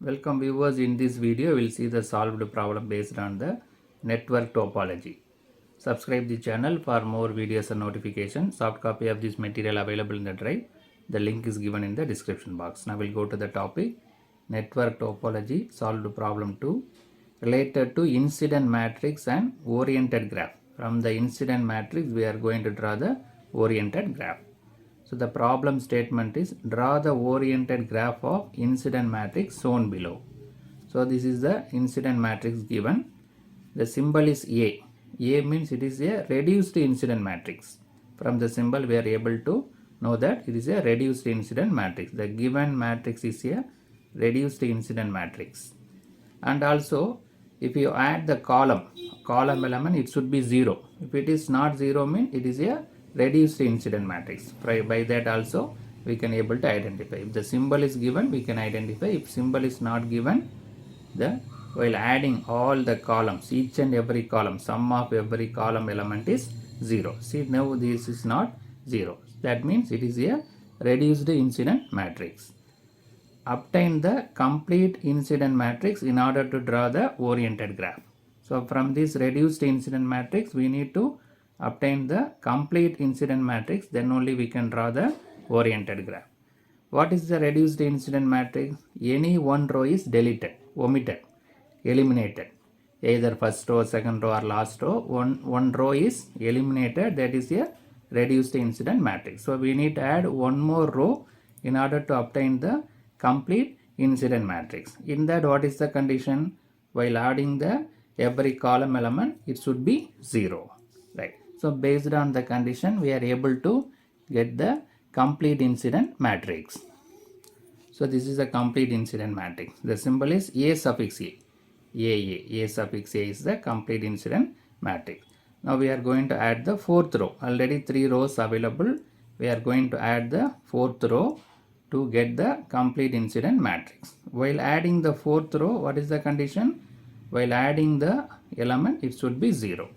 Welcome viewers. In this video we will see the solved problem based on the network topology. Subscribe the channel for more videos and notifications. Soft copy of this material available in the drive. The link is given in the description box. Now we'll go to the topic network topology, solved problem 2 related to incident matrix and oriented graph. From the incident matrix we are going to draw the oriented graph. So the problem statement is draw the oriented graph of incident matrix shown below. So this is the incident matrix given. The symbol is A. A means it is a reduced incident matrix. From the symbol we are able to know that it is a reduced incident matrix. The given matrix is a reduced incident matrix. And also if you add the column element, it should be 0. If it is not 0 means it is a reduced incident matrix. By that also we can able to identify. If the symbol is given, we can identify. If symbol is not given, while adding all the columns, each and every column, sum of every column element is 0. See, now this is not 0. That means it is a reduced incident matrix. Obtain the complete incident matrix in order to draw the oriented graph. So from this reduced incident matrix we need to obtain the complete incident matrix, then only we can draw the oriented graph. What is the reduced incident matrix? Any one row is deleted, omitted, eliminated. Either first row, second row or last row, one row is eliminated, that is a reduced incident matrix. So we need to add one more row in order to obtain the complete incident matrix. In that, what is the condition? While adding the every column element, it should be 0. Right. So based on the condition, we are able to get the complete incident matrix. So this is a complete incident matrix. The symbol is A suffix A. A suffix A is the complete incident matrix. Now we are going to add the fourth row. Already 3 rows available. We are going to add the fourth row to get the complete incident matrix. While adding the fourth row, what is the condition? While adding the element, it should be 0.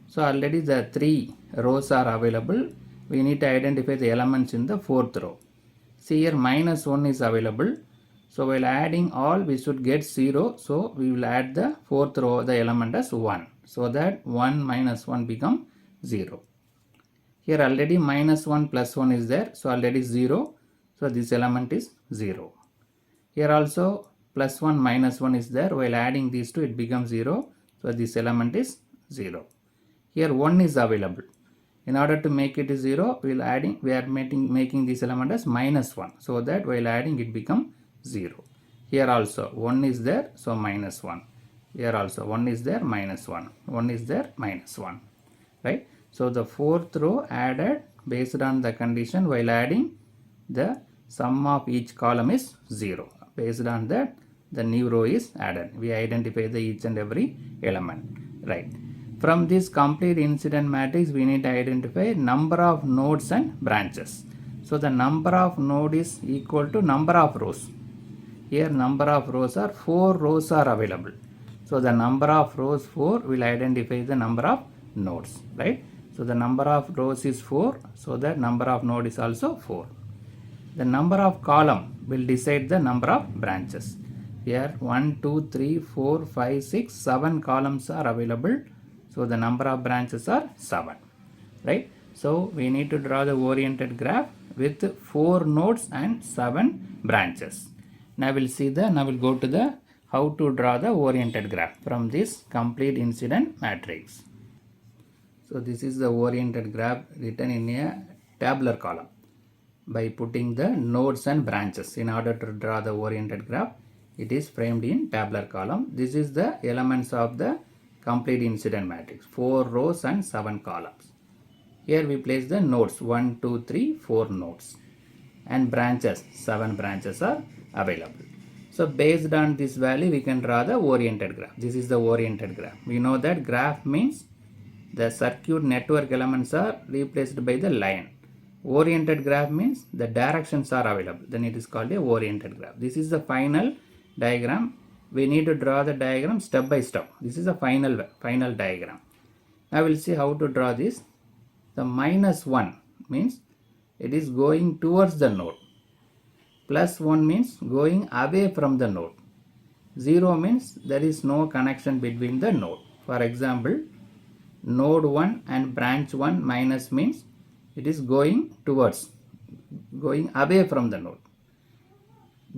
So already the 3 rows are available. We need to identify the elements in the fourth row. See here -1 is available. So while adding all, we should get 0. So we will add the fourth row, the element as 1. So that 1 minus 1 become 0. Here already -1 plus 1 is there. So already 0. So this element is 0. Here also plus 1 minus 1 is there. While adding these two, it becomes 0. So this element is 0. Here 1 is available. In order to make it 0, we are making this element as -1. So that while adding it become 0. Here also 1 is there, so -1. Here also 1 is there, -1. 1 is there, -1. Right? So the fourth row added based on the condition, while adding the sum of each column is 0. Based on that, the new row is added. We identify the each and every element. Right. From this complete incident matrix, we need to identify number of nodes and branches. So the number of node is equal to number of rows. Here number of rows are 4 rows are available. So the number of rows 4 will identify the number of nodes. Right. So the number of rows is 4. So the number of node is also 4. The number of column will decide the number of branches. Here 1, 2, 3, 4, 5, 6, 7 columns are available. So the number of branches are 7. Right. So we need to draw the oriented graph with 4 nodes and 7 branches. Now we'll go to the how to draw the oriented graph from this complete incident matrix. So this is the oriented graph written in a tabular column. By putting the nodes and branches in order to draw the oriented graph, it is framed in tabular column. This is the elements of the complete incident matrix, 4 rows and 7 columns. Here we place the nodes 1, 2, 3, 4 nodes, and branches, 7 branches are available. So based on this value, we can draw the oriented graph. This is the oriented graph. We know that graph means the circuit network elements are replaced by the line. Oriented graph means the directions are available. Then it is called a oriented graph. This is the final diagram. We need to draw the diagram step by step. This is a final diagram. Now we'll see how to draw this. The -1 means it is going towards the node. +1 means going away from the node. 0 means there is no connection between the node. For example, node 1 and branch 1 minus means it is going away from the node,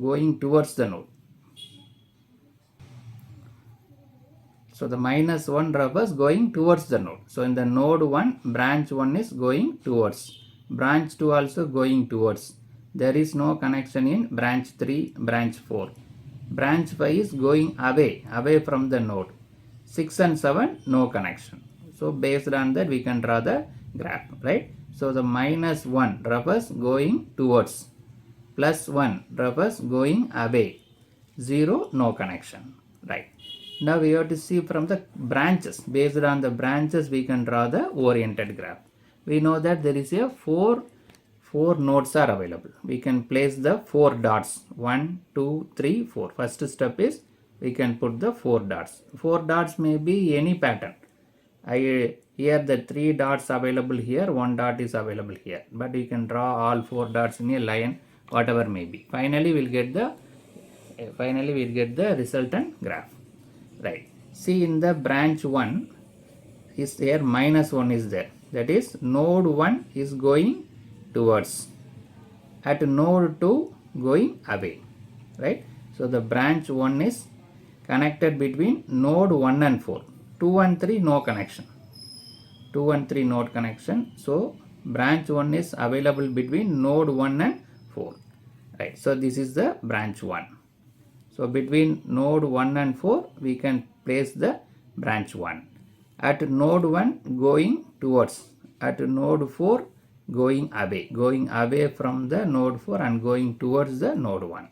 going towards the node. So the minus 1 refers going towards the node. So in the node 1, branch 1 is going towards. Branch 2 also going towards. There is no connection in branch 3, branch 4. Branch 5 is going away from the node. 6 and 7, no connection. So based on that, we can draw the graph, right? So the minus 1 refers going towards. Plus 1 refers going away. 0, no connection, right? Now we have to see from the branches. Based on the branches, we can draw the oriented graph. We know that there is a four nodes are available. We can place the 4 dots. 1, 2, 3, 4. First step is we can put the 4 dots. 4 dots may be any pattern. Here the 3 dots available here, 1 dot is available here. But we can draw all 4 dots in a line, whatever may be. Finally, we'll get the resultant graph. Right. See, in the branch 1 is there, minus 1 is there. That is, node 1 is going towards. At node 2 going away. Right. So the branch 1 is connected between node 1 and 4. 2 and 3 no connection. 2 and 3 node connection. So branch 1 is available between node 1 and 4. Right. So this is the branch 1. So between node 1 and 4, we can place the branch 1. At node 1, going towards. At node 4, going away from the node 4 and going towards the node 1.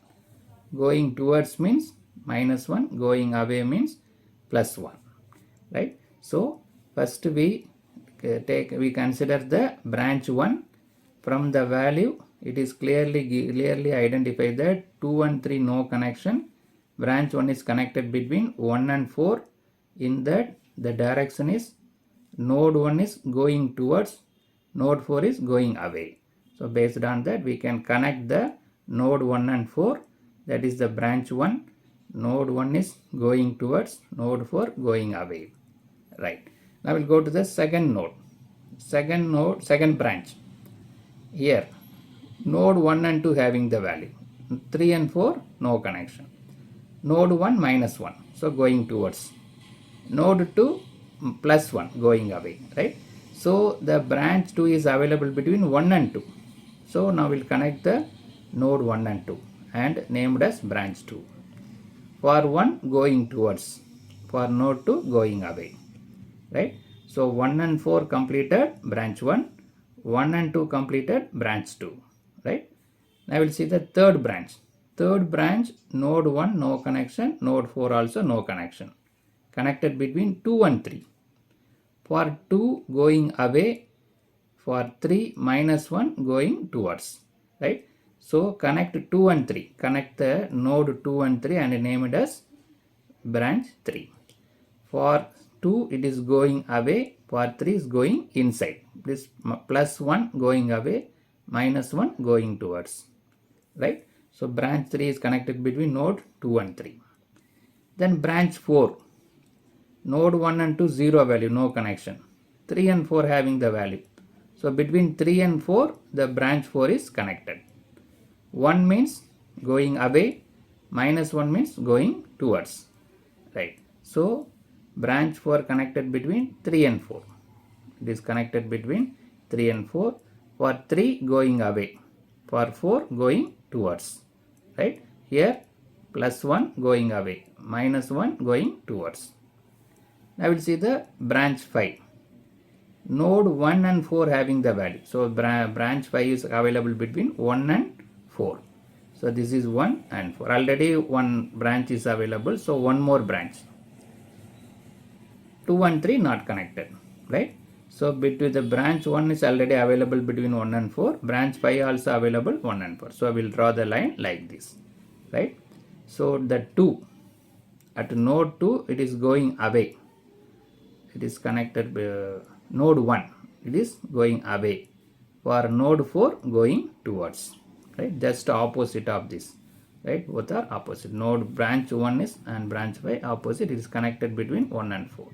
Going towards means minus 1, going away means plus 1. Right? So first we consider the branch 1. From the value, it is clearly identified that 2 and 3 no connection. Branch 1 is connected between 1 and 4. In that, the direction is node 1 is going towards, node 4 is going away. So based on that, we can connect the node 1 and 4. That is the branch 1. Node 1 is going towards, node 4 going away. Right. Now we'll go to the second node. Second branch. Here, node 1 and 2 having the value. 3 and 4, no connection. Node 1 minus 1, so going towards. Node 2 plus 1, going away, right? So the branch 2 is available between 1 and 2. So now we'll connect the node 1 and 2 and named as branch 2. For 1 going towards, for node 2 going away, right? So 1 and 4 completed branch 1, 1 and 2 completed branch 2, right? Now we'll see the third branch. Third branch, node 1 no connection, node 4 also no connection. Connected between 2 and 3. For 2 going away, for 3 minus 1 going towards, right? So connect 2 and 3. Connect the node 2 and 3 and name it as branch 3. For 2 it is going away, for 3 is going inside. This plus 1 going away, minus 1 going towards, right? So branch 3 is connected between node 2 and 3. Then branch 4. Node 1 and 2 0 value, no connection. 3 and 4 having the value. So between 3 and 4, the branch 4 is connected. 1 means going away, minus 1 means going towards. Right. So branch 4 connected between 3 and 4. It is connected between 3 and 4. For 3 going away, for 4 going towards. Right. Here plus 1 going away, minus 1 going towards. Now we'll see the branch 5. Node 1 and 4 having the value. So branch 5 is available between 1 and 4. So this is 1 and 4. Already one branch is available. So one more branch. 2 and 3 not connected. Right. So between the branch 1 is already available between 1 and 4. Branch 5 also available 1 and 4. So I will draw the line like this. Right. So the 2. At node 2 it is going away. It is connected node 1. It is going away. For node 4 going towards. Right. Just opposite of this. right? Both are opposite. Node branch 1 is and branch 5 opposite. It is connected between 1 and 4.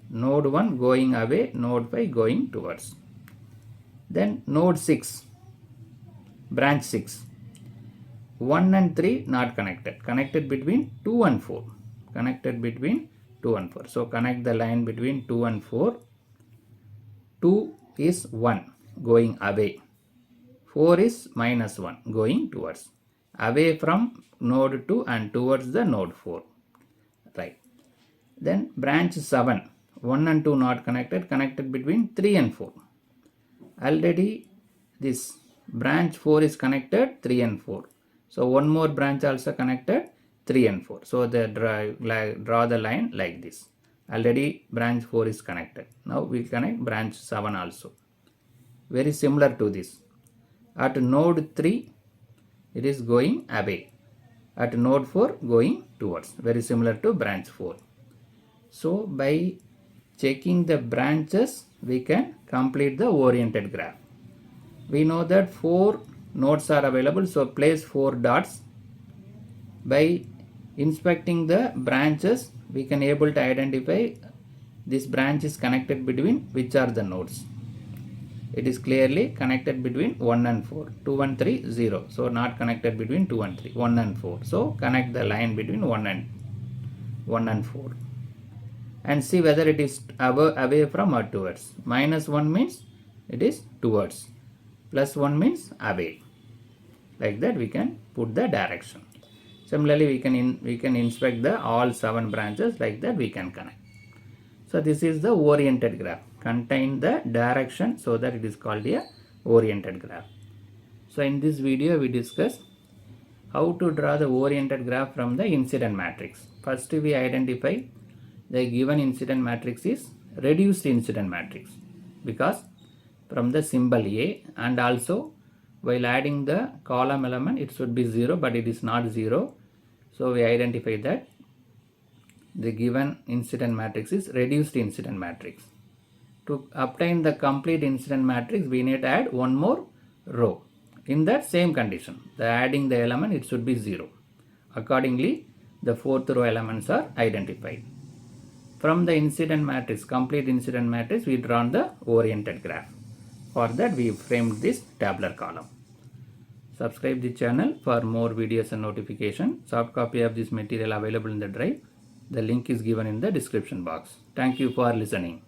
Node 1 going away, node 5 going towards. Then node 6, branch 6. 1 and 3 not connected. Connected between 2 and 4. Connected between 2 and 4. So connect the line between 2 and 4. 2 is 1 going away. 4 is minus 1 going towards. Away from node 2 and towards the node 4. Right. Then branch 7. 1 and 2 not connected. Connected between 3 and 4. Already this branch 4 is connected 3 and 4. So one more branch also connected 3 and 4. So they draw the line like this. Already branch 4 is connected. Now we connect branch 7 also. Very similar to this. At node 3 it is going away. At node 4 going towards. Very similar to branch 4. So by checking the branches we can complete the oriented graph. We know that 4 nodes are available, so place 4 dots. By inspecting the branches we can able to identify this branch is connected between which are the nodes. It is clearly connected between 1 and 4. 2 and 3 0. So not connected between 2 and 3. 1 and 4. So connect the line between 1 and 4. And see whether it is away from or towards. Minus 1 means it is towards. Plus 1 means away. Like that we can put the direction. Similarly we can inspect the all 7 branches, like that we can connect. So this is the oriented graph. Contain the direction, so that it is called a oriented graph. So in this video we discuss how to draw the oriented graph from the incident matrix. First we identify the given incident matrix is reduced incident matrix, because from the symbol A, and also while adding the column element it should be 0, but it is not 0. So we identify that the given incident matrix is reduced incident matrix. To obtain the complete incident matrix we need to add one more row. In that same condition, the adding the element it should be 0. Accordingly the 4th row elements are identified. From the incident matrix, complete incident matrix, we drawn the oriented graph. For that we framed this tabular column. Subscribe the channel for more videos and notification. Soft copy of this material available in the drive. The link is given in the description box. Thank you for listening.